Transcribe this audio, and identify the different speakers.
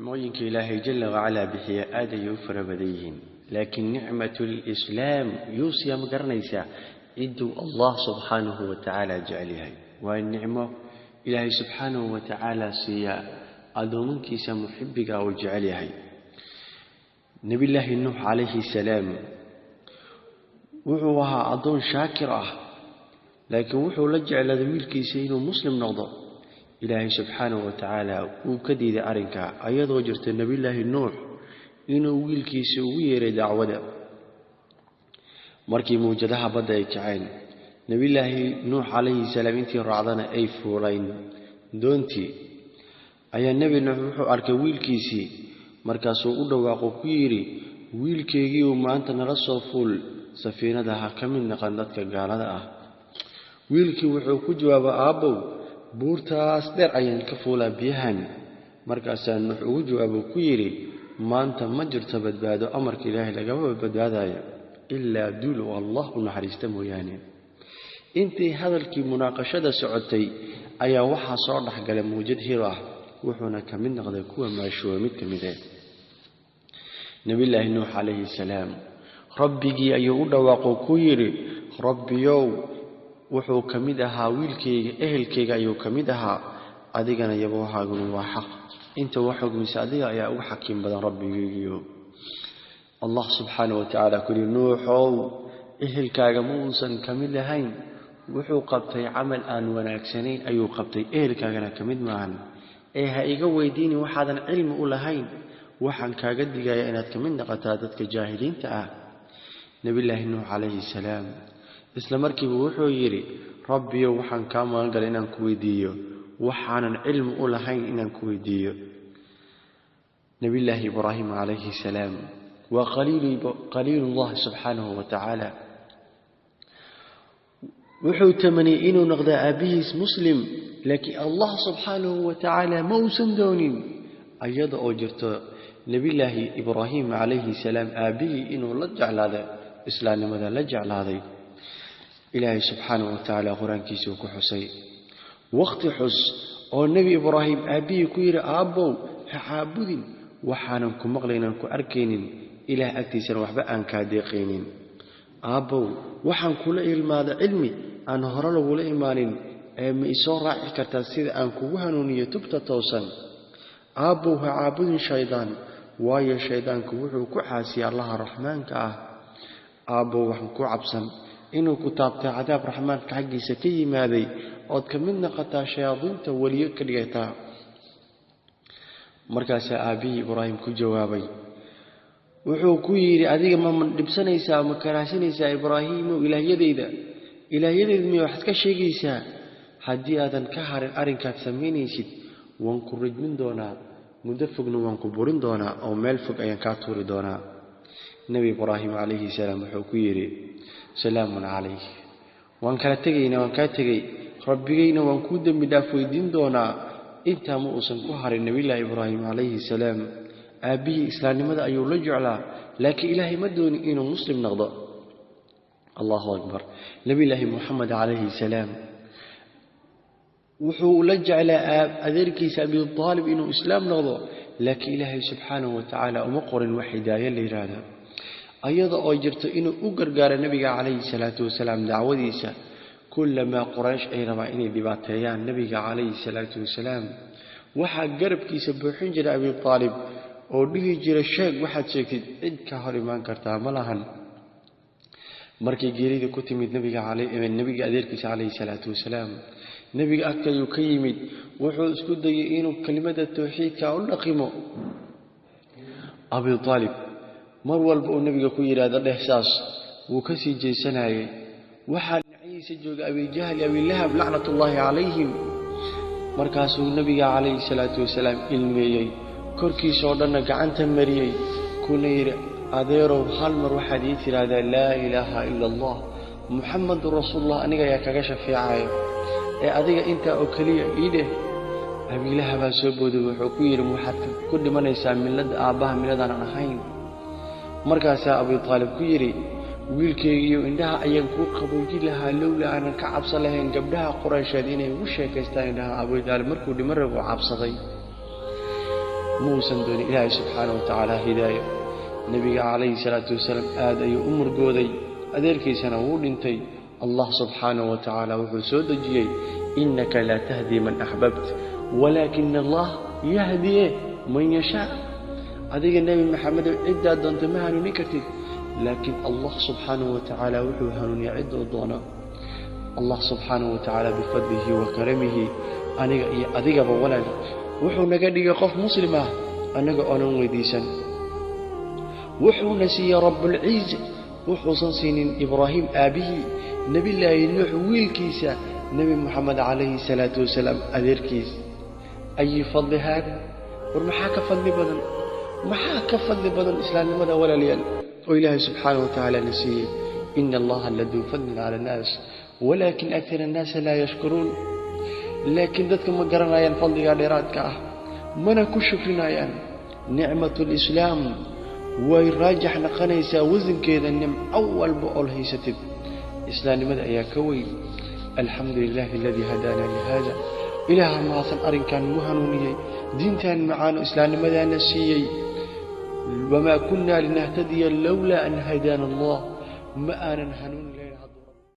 Speaker 1: نعموينك إلهي جل وعلا بحياء آدي يوفر بديهن لكن نعمة الإسلام يوصي مقرنيسا إدو الله سبحانه وتعالى جعلها والنعمة إلهي سبحانه وتعالى سيا أدومنك سمحبك أو جعلها نبي الله نوح عليه السلام وحوها أدون شاكرة لكن وحو لجع لذويلك سينو مسلم نغضر إلهي سبحانه وتعالى وكديد أرنك أيضا وجرت النبي الله نوح إنه ويلكي سوير دعوة مركي موجدها بدأ يكعين نبي الله نوح عليه السلام انتي رعضنا أي فولين دونتي أي النبي نوح أرك ويلكي سي مركاسو أودا وقوكيري ويلكي يجيو ما أنت نرسو فول سفينة دها كمين نقندتك قالها ويلكي وحو كجواب أبو buurtaas dheer ayaan ka fuulaa biyahan markaasaan nuux ugu jawaabo ku yiri maanta ma jirto badbaado amarka Ilaahay lagama badbaadayo illa dul wallah naxariista mooyaane intii hadalkii munaaqashada socotay ayaa waxa soo dhaxgalay muujid hiro ah wuxuuna ka mid noqday kuwa maashuwa mid kamid ah nabi ilaahi nuux alayhi salaam rabbigi ayuu u dhawaaqo ku yiri rabbiyow wuxuu kamid ahaa wiilkayga ehelkayga ayuu kamid ahaa adigana yaboohaagu waa xaq inta waxa gumisa adiga ayaa ugu xakiim badan rabbigiiyo Allah subhanahu wa ta'ala kuli nuuxow ehelkaaga muusan kamid lahayn wuxuu qabtay amal aan wanaagsanayn ayuu qabtay ehelkaagana kamid maahan ee ha iga weydiini waxaadan cilmi u lahayn waxaan kaaga digayaa inaad kamid noqotaa dadka jaahiliinta ah nabi ilaahi nuux alayhi salaam isla markiiba wuxuu yiri rabbiyo waxaan ka magan galay inaan ku weydiiyo waxaanan cilmi u lahayn inaan ku weydiiyo nabi ilaahi ibraahim alayhi salaam wa qaliilullah subhanahu wa ta'ala wuxuu tamani inuu noqdo abiis muslim laakiin allah subhanahu wa ta'ala ma uusan doonin ayada oo jirto nabi ilaahi ibraahim alayhi salaam abihi inuu la jeclaado islaamnimada la jeclaaday إلهي سبحانه وتعالى قرآن كيسو كحسي وقت حس أو النبي إبراهيم أبي كوير أبو حابدين وحانكم مغلينكم أركينين إله أكتسر وحبا أنك ديقينين أبو وحان كل إلماذا علمي أن هرلو ولا إيمانين مئسور رائع كتاسيد أنك وهنونية تبتا توسن أبو عابدين شيطان وايا شيطان كوحو كحاسي الله الرحمن كأه أبو وحان كعبسن inuu ku taabtay cadaab raxmaanka xaqiisa ka yimaaday oo ka mid noqotaa shayaadiinta waliyo ka dhigata markaas aabi ibraahim ku jawaabay wuxuu ku yiri adiga ma dhibsanaysaa ma karaasinaysaa ibraahim ilaahiyadeyda mi waxaad ka sheegaysaa hadii aadan ka harin arinkaad sameynaysid waan ku rajmin doonaa muddo fogna waan ku burin doonaa oo meel fog ayaan ka tuuri doonaa nabi ibraahim alayhi salaam wuxuu ku yiri سلام عليه وان كلا تغينا وان كا تغي ربينا وان كو دمي داف ويدين دونا انت ما اوسن كو هار النبي الله ابراهيم عليه السلام ابي اسلامنimada ayuu la jeclaa laakiin ilaahay ma dooni inuu muslim noqdo Allahu akbar nabi ilaahi muhammad alayhi salam wuxuu la jeclaa adeerkiisa abi talib inuu islaam noqdo laakiin ilaahay subhanahu wa ta'ala uma qorin wax hidaayah leeyraada ayada oo jirto inuu u gargaaro nabiga calayhi salaatu wasalaam dacwadiisa kullama quraysh ay rabaa inay dhibaateeyaan nabiga calayhi salaatu wasalaam waxa garabkiisa buuxin jiray abi talib oo dhihi jiray sheeg waxaad sheegtid cid ka hor iman kartaa ma lahan markii geerida ku timid nabiga adeerkiisa calayhi salaatu wasalaam nabiga agtayuu ka yimid wuxuu isku dayay inuu kelimada tawxiidka u dhaqimo abi talib mar walba oo nabiga ku yiraahdo dhehsaas wuu ka sii jeesanayay waxa dhinaciisa jooga abi jahl abi lahab la'natullahi alayhim markaasuu nabiga calayhi salaatu wasalaam ilmeeyay korkiisa oo dhan gacanta mariyay kuna yiri adeero hal mar waxa ay tiraahdaa la ilaaha illa allah muhammadur rasuulullah aniga yaa kaga shafiicay ee adiga inta oo kaliya iide abi lahab soo booday wuxuu ku yiri waxaad ku dhimanaysaa millada aabaha miladan aan ahayn markaas Abu Talib ku yiri wiilkaygiyo indhaha ayaan ku qaboojin lahaa lowla aan ka cabsan lahayn gabdhaha Quraysheed inay ugu sheekaystaan indhaha Abu Talib markuu dhimar rabo cabsaday موسى دون إلهي سبحانه وتعالى هداية نبي عليه الصلاة والسلام آدي أمر قودي أدركي سنوول انتي الله سبحانه وتعالى وحسود جيي إنك لا تهدي من أحببت ولكن الله يهدي من يشاء أدرك النبي محمد عدة دونت مهنو نكتي لكن الله سبحانه وتعالى وحوهن يعد الضونا الله سبحانه وتعالى بفضله وكرمه أدرك بولا وحو نقدر يقف مسلمة أنك أنا ويديسا وحو نسي رب العزة وحو صنصين إبراهيم آبه نبي الله نوح ويلكيسا نبي محمد عليه الصلاة والسلام أدركيس أي فضل هذا ورمحاك فضل بدن محاك فضل بدن إسلام مدى ولا ليال وإله سبحانه وتعالى نسيه إن الله الذي فضل على الناس ولكن أكثر الناس لا يشكرون لكن ذاتك ما قرنا ينفضل على راتك منا كشكرنا يعني نعمة الإسلام ويراجح نقنيسا وزن كذا النم أول بقول هيستب إسلام مدى يا كوي الحمد لله الذي هدانا لهذا إله ما أصل أرن كان مهنوني دين تان معانا إسلام مدى نسيي وما كنا لنهتدي لولا أن هدانا الله ما أنا نهنون